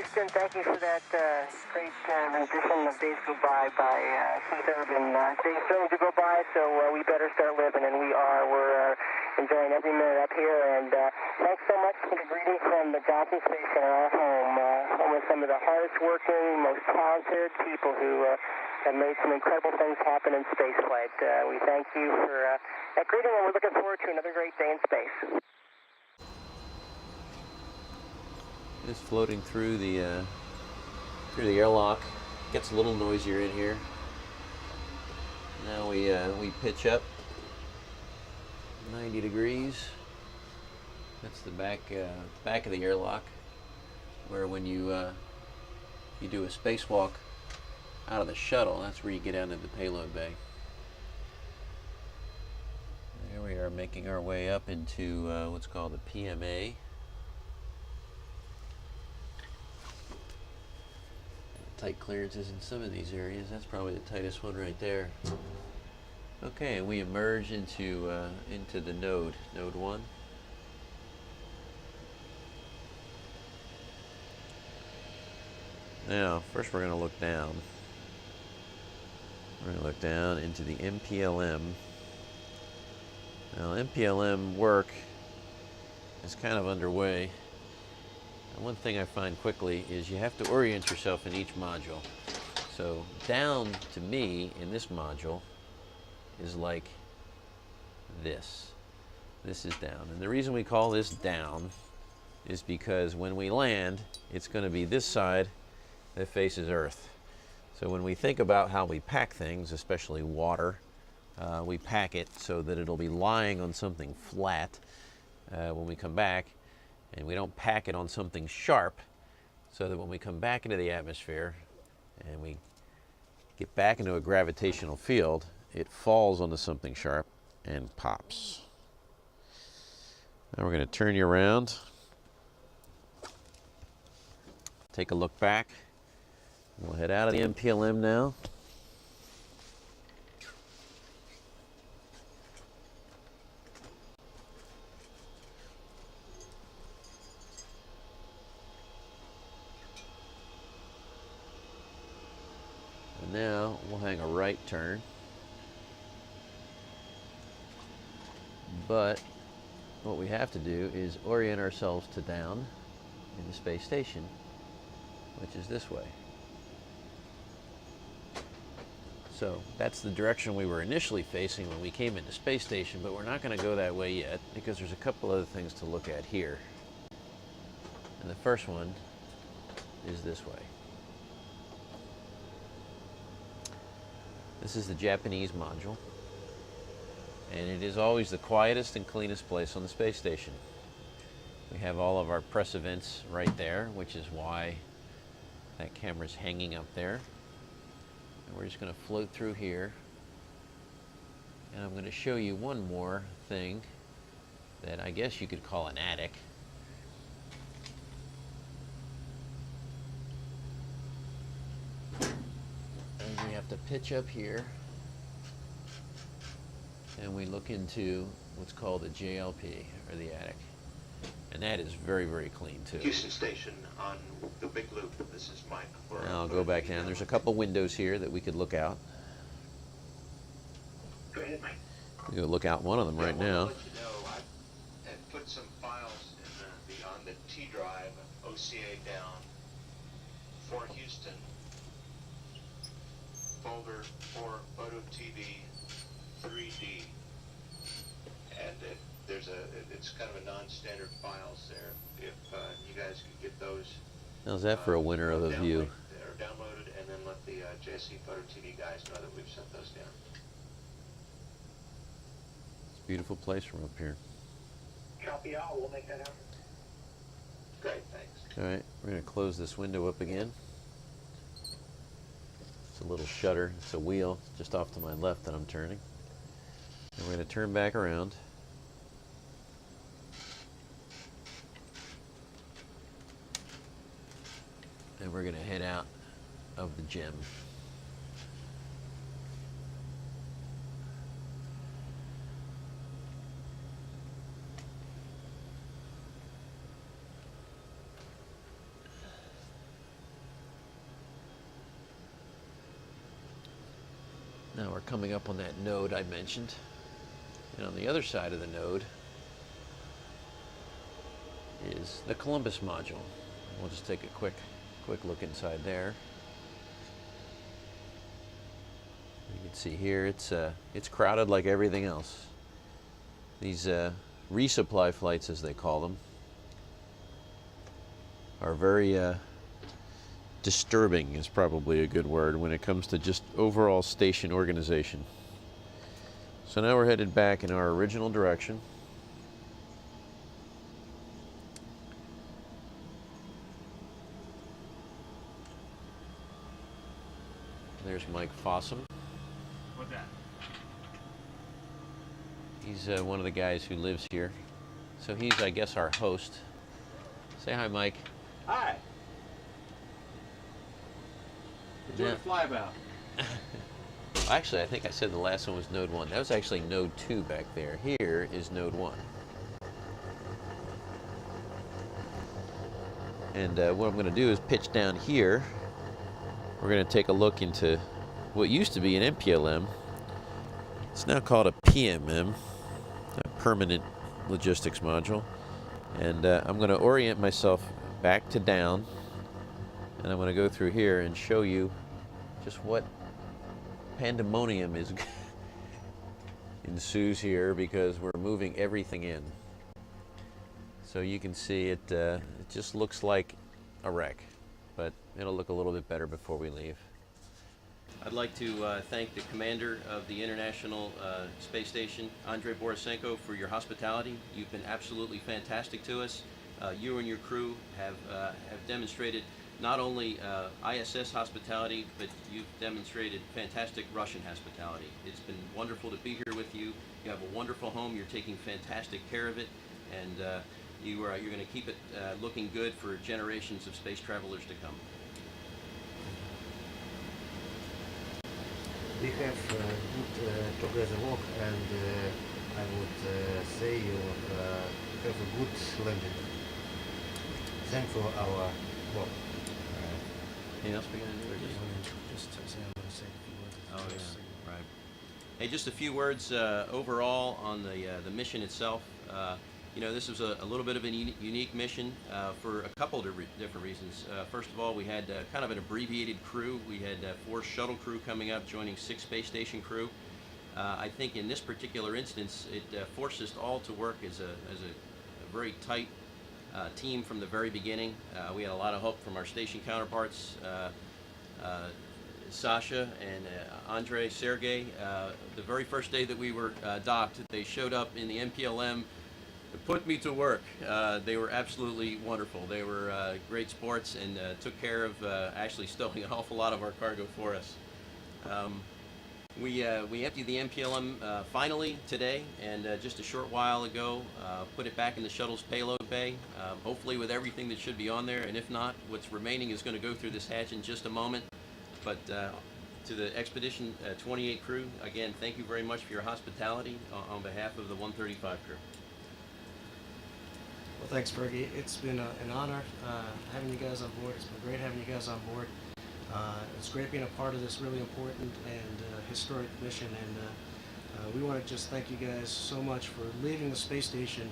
Houston. Thank you for that great rendition of Days Go By Keith Urban. Days starting to go by, so we better start living, and we are. We're enjoying every minute up here, and thanks so much for the greeting from the Johnson Station, our home. Home of some of the hardest working, most talented people who have made some incredible things happen in spaceflight. We thank you for that greeting, and we're looking forward to another great day in space. It's floating through the airlock. Gets a little noisier in here. Now we pitch up 90 degrees. That's the back of the airlock, where when you do a spacewalk out of the shuttle, that's where you get out into the payload bay. There we are, making our way up into what's called the PMA. Tight clearances in some of these areas. That's probably the tightest one right there. Okay, and we emerge into the node 1. Now, first we're going to look down. We're going to look down into the MPLM. Now, MPLM work is kind of underway. And one thing I find quickly is you have to orient yourself in each module. So down to me in this module is like this. This is down. And the reason we call this down is because when we land, it's going to be this side that faces Earth. So when we think about how we pack things, especially water, we pack it so that it'll be lying on something flat when we come back. And we don't pack it on something sharp, so that when we come back into the atmosphere and we get back into a gravitational field, it falls onto something sharp and pops. Now we're going to turn you around. Take a look back. We'll head out of the MPLM now. Now we'll hang a right turn, but what we have to do is orient ourselves to down in the space station, which is this way. So that's the direction we were initially facing when we came into space station, but we're not going to go that way yet because there's a couple other things to look at here. And the first one is this way. This is the Japanese module, and it is always the quietest and cleanest place on the space station. We have all of our press events right there, which is why that camera's hanging up there. And we're just going to float through here, and I'm going to show you one more thing that I guess you could call an attic. We have to pitch up here, and we look into what's called the JLP, or the attic, and that is very, very clean too. Houston Station on the big loop. This is Mike. Now I'll go back down. There's a couple windows here that we could look out. Go ahead, Mike. We could look out one of them right now. I'll let you know, I had put some files in on the T drive, OCA down for Houston. Folder for Photo TV 3D, and it's kind of a non-standard files there. If you guys could get those. How's that for a winner of a view? They're downloaded, and then let the JSC Photo TV guys know that we've sent those down. It's a beautiful place from up here. Copy all. We'll make that happen. Great, thanks. All right, we're going to close this window up again. A little shutter, it's a wheel just off to my left that I'm turning, and we're going to turn back around, and we're going to head out of the gym. coming up on that node I mentioned. And on the other side of the node is the Columbus module. We'll just take a quick look inside there. You can see here it's crowded like everything else. These resupply flights, as they call them, are very disturbing, is probably a good word when it comes to just overall station organization. So now we're headed back in our original direction. There's Mike Fossum. What's that? He's one of the guys who lives here. So he's, I guess, our host. Say hi, Mike. Hi. We're doing a flyabout. Actually, I think I said the last one was node 1. That was actually node 2 back there. Here is node 1. And what I'm going to do is pitch down here. We're going to take a look into what used to be an MPLM. It's now called a PMM, a Permanent Logistics Module. And I'm going to orient myself back to down. And I'm going to go through here and show you just what pandemonium is ensues here, because we're moving everything in. So you can see it just looks like a wreck, but it'll look a little bit better before we leave. I'd like to thank the commander of the International Space Station, Andrei Borisenko, for your hospitality. You've been absolutely fantastic to us. You and your crew have demonstrated not only ISS hospitality, but you've demonstrated fantastic Russian hospitality. It's been wonderful to be here with you. You have a wonderful home. You're taking fantastic care of it, and you're going to keep it looking good for generations of space travelers to come. We have good together work, and I would say you have a good landing. Thanks for our work. Anything else we're going to do? Or Just say I'm going to say a few words. Oh, yeah. Right. Hey, just a few words overall on the mission itself. You know, this was a little bit of a unique mission for a couple of different reasons. First of all, we had kind of an abbreviated crew. We had 4 shuttle crew coming up, joining 6 space station crew. I think in this particular instance, it forced us all to work as a very tight team from the very beginning. We had a lot of help from our station counterparts, Sasha and Andrei, Sergey. The very first day that we were docked, they showed up in the MPLM to put me to work. They were absolutely wonderful. They were great sports and took care of actually stowing an awful lot of our cargo for us. We emptied the MPLM finally today, and just a short while ago put it back in the shuttle's payload bay, hopefully with everything that should be on there, and if not, what's remaining is going to go through this hatch in just a moment. But to the Expedition 28 crew, again, thank you very much for your hospitality on behalf of the 135 crew. Well, thanks, Fergie. It's been an honor having you guys on board. It's been great having you guys on board. It's great being a part of this really important and historic mission, and we want to just thank you guys so much for leaving the space station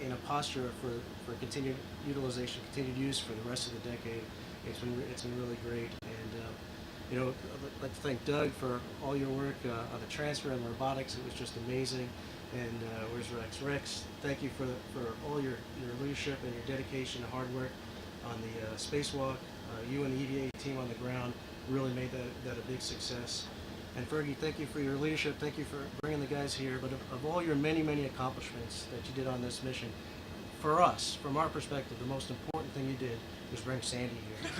in a posture for continued utilization, continued use for the rest of the decade. It's been really great, and you know, I'd like to thank Doug for all your work on the transfer and robotics. It was just amazing. And where's Rex? Rex, thank you for all your leadership and your dedication and hard work on the spacewalk. You and the EVA team on the ground really made that a big success. And Fergie, thank you for your leadership. Thank you for bringing the guys here. But of all your many, many accomplishments that you did on this mission, for us, from our perspective, the most important thing you did was bring Sandy here.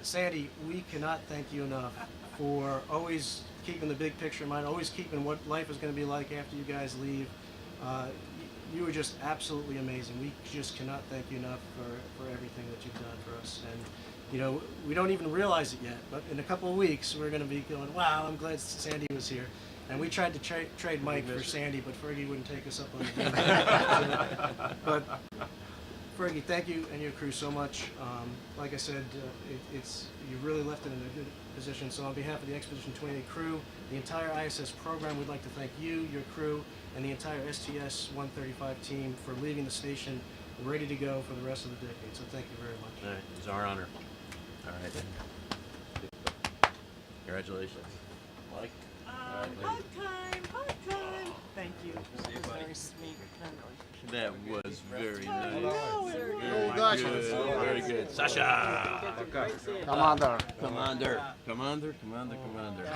Sandy, we cannot thank you enough for always keeping the big picture in mind, always keeping what life is going to be like after you guys leave. You were just absolutely amazing. We just cannot thank you enough for everything that you've done for us. And you know, we don't even realize it yet, but in a couple of weeks we're going to be going, wow, I'm glad Sandy was here. And we tried to trade Mike for Sandy, but Fergie wouldn't take us up on the deal. But Fergie, thank you and your crew so much. Like I said, you really left it in a good position. So on behalf of the Expedition 28 crew, the entire ISS program, we'd like to thank you, your crew, and the entire STS-135 team for leaving the station ready to go for the rest of the decade. So thank you very much. All right, it's our honor. All right, then. Congratulations. Mike? Hug time, hug time. Thank you. It was very sweet. That was very nice. No, it Very was. good. Very good. Sasha! Commander. Commander. Commander.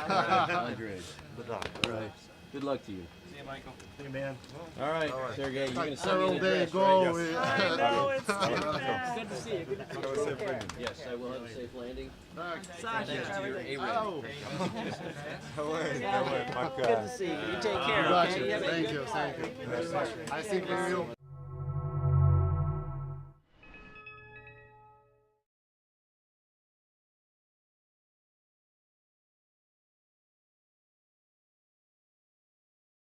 Andre. Good luck. All right. Good luck to you. See you, Michael. Hey, man. All right, Sergey, you're going to send Several me an days address, ago, right? I know, it's too bad. Good to see you. Good to see you. Take care. Yes, I will have a safe landing. Sasha. Thanks to your Oh. Good to see you. You take care, okay? Thank you. I think we will